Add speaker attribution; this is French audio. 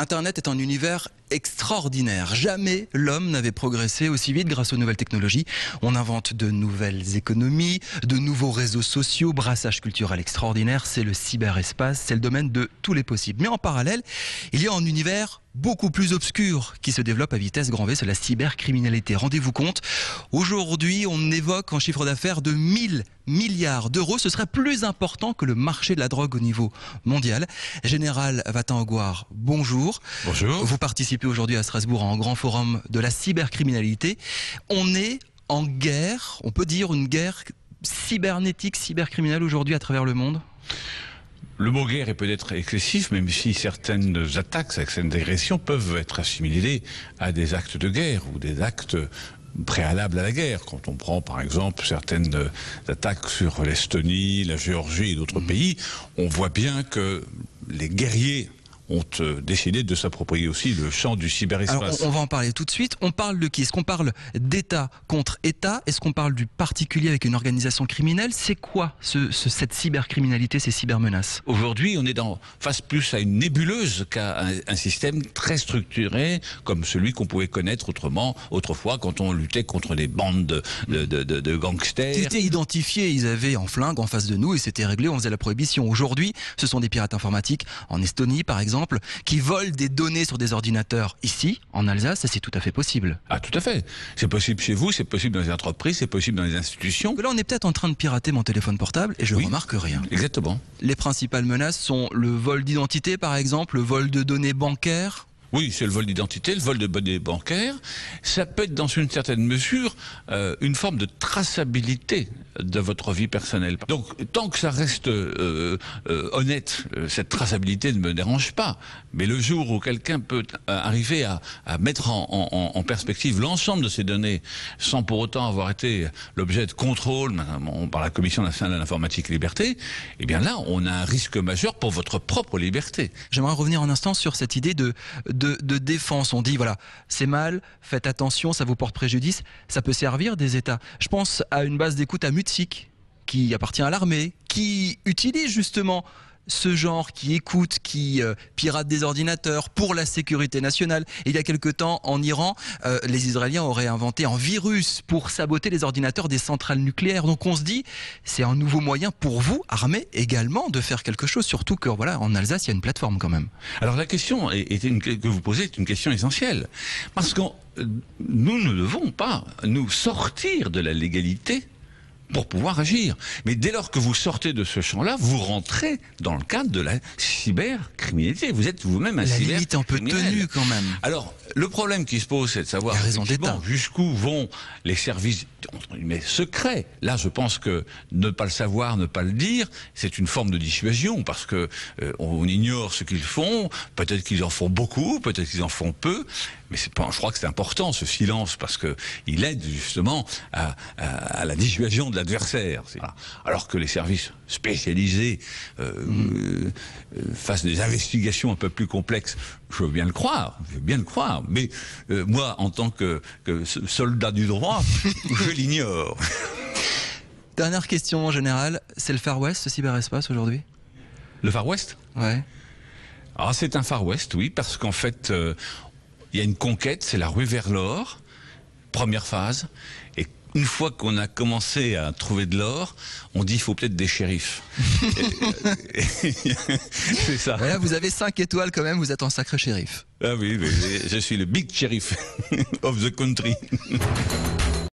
Speaker 1: Internet est un univers extraordinaire. Jamais l'homme n'avait progressé aussi vite grâce aux nouvelles technologies. On invente de nouvelles économies, de nouveaux réseaux sociaux, brassage culturel extraordinaire. C'est le cyberespace, c'est le domaine de tous les possibles. Mais en parallèle, il y a un univers beaucoup plus obscur qui se développe à vitesse grand V, c'est la cybercriminalité. Rendez-vous compte, aujourd'hui on évoque un chiffre d'affaires de 1000 milliards d'euros. Ce serait plus important que le marché de la drogue au niveau mondial. Général Vatan-Aguar, bonjour.
Speaker 2: Bonjour.
Speaker 1: Vous participez aujourd'hui à Strasbourg à un grand forum de la cybercriminalité. On est en guerre, on peut dire une guerre cybernétique, cybercriminelle aujourd'hui à travers le monde ?
Speaker 2: Le mot guerre est peut-être excessif, même si certaines attaques, certaines agressions peuvent être assimilées à des actes de guerre ou des actes préalables à la guerre. Quand on prend par exemple certaines attaques sur l'Estonie, la Géorgie et d'autres pays, on voit bien que les guerriers ont décidé de s'approprier aussi le champ du cyberespace.
Speaker 1: Alors, on va en parler tout de suite. On parle de qui? Est-ce qu'on parle d'État contre État? Est-ce qu'on parle du particulier avec une organisation criminelle? C'est quoi cette cybercriminalité, ces cybermenaces?
Speaker 2: Aujourd'hui, on est face plus à une nébuleuse qu'à un système très structuré comme celui qu'on pouvait connaître autrefois quand on luttait contre des bandes de gangsters.
Speaker 1: Ils étaient identifiés, ils avaient un flingue en face de nous et c'était réglé, on faisait la prohibition. Aujourd'hui, ce sont des pirates informatiques en Estonie par exemple, qui volent des données sur des ordinateurs ici, en Alsace, et c'est tout à fait possible.
Speaker 2: Ah, tout à fait. C'est possible chez vous, c'est possible dans les entreprises, c'est possible dans les institutions.
Speaker 1: Là, on est peut-être en train de pirater mon téléphone portable et je remarque rien.
Speaker 2: Exactement.
Speaker 1: Les principales menaces sont le vol d'identité, par exemple, le vol de données bancaires.
Speaker 2: Oui, c'est le vol d'identité, le vol de données bancaires. Ça peut être dans une certaine mesure une forme de traçabilité de votre vie personnelle. Donc, tant que ça reste honnête, cette traçabilité ne me dérange pas. Mais le jour où quelqu'un peut arriver à mettre en perspective l'ensemble de ces données sans pour autant avoir été l'objet de contrôle par la Commission nationale de l'informatique et liberté, eh bien là, on a un risque majeur pour votre propre liberté.
Speaker 1: J'aimerais revenir un instant sur cette idée de défense. On dit, voilà, c'est mal, faites attention, ça vous porte préjudice. Ça peut servir des États. Je pense à une base d'écoute à Mutsik, qui appartient à l'armée, qui utilise justement ce genre, qui écoute, qui pirate des ordinateurs pour la sécurité nationale. Et il y a quelque temps, en Iran, les Israéliens auraient inventé un virus pour saboter les ordinateurs des centrales nucléaires. Donc on se dit, c'est un nouveau moyen pour vous, armée, également, de faire quelque chose. Surtout que, voilà, en Alsace, il y a une plateforme quand même.
Speaker 2: Alors la question que vous posez est une question essentielle. Parce que nous ne devons pas nous sortir de la légalité pour pouvoir agir. Mais dès lors que vous sortez de ce champ-là, vous rentrez dans le cadre de la cybercriminalité. Vous êtes vous-même un cybercriminel.
Speaker 1: La limite est un peu tenue quand même.
Speaker 2: Alors, le problème qui se pose, c'est de savoir jusqu'où vont les services secrets. Là, je pense que ne pas le savoir, ne pas le dire, c'est une forme de dissuasion, parce que on ignore ce qu'ils font. Peut-être qu'ils en font beaucoup, peut-être qu'ils en font peu. Mais je crois que c'est important, ce silence, parce que il aide justement à la dissuasion de l'adversaire. Alors que les services spécialisés fassent des investigations un peu plus complexes, je veux bien le croire, mais moi, en tant que soldat du droit, je l'ignore.
Speaker 1: Dernière question en général, c'est le Far West, ce cyberespace aujourd'hui?
Speaker 2: Le Far West?
Speaker 1: Ouais.
Speaker 2: Alors c'est un Far West, oui, parce qu'en fait, il y a une conquête, c'est la ruée vers l'or, première phase, et une fois qu'on a commencé à trouver de l'or, on dit il faut peut-être des shérifs. C'est ça.
Speaker 1: Et là, vous avez 5 étoiles quand même, vous êtes un sacré shérif.
Speaker 2: Ah oui, je suis le big sheriff of the country.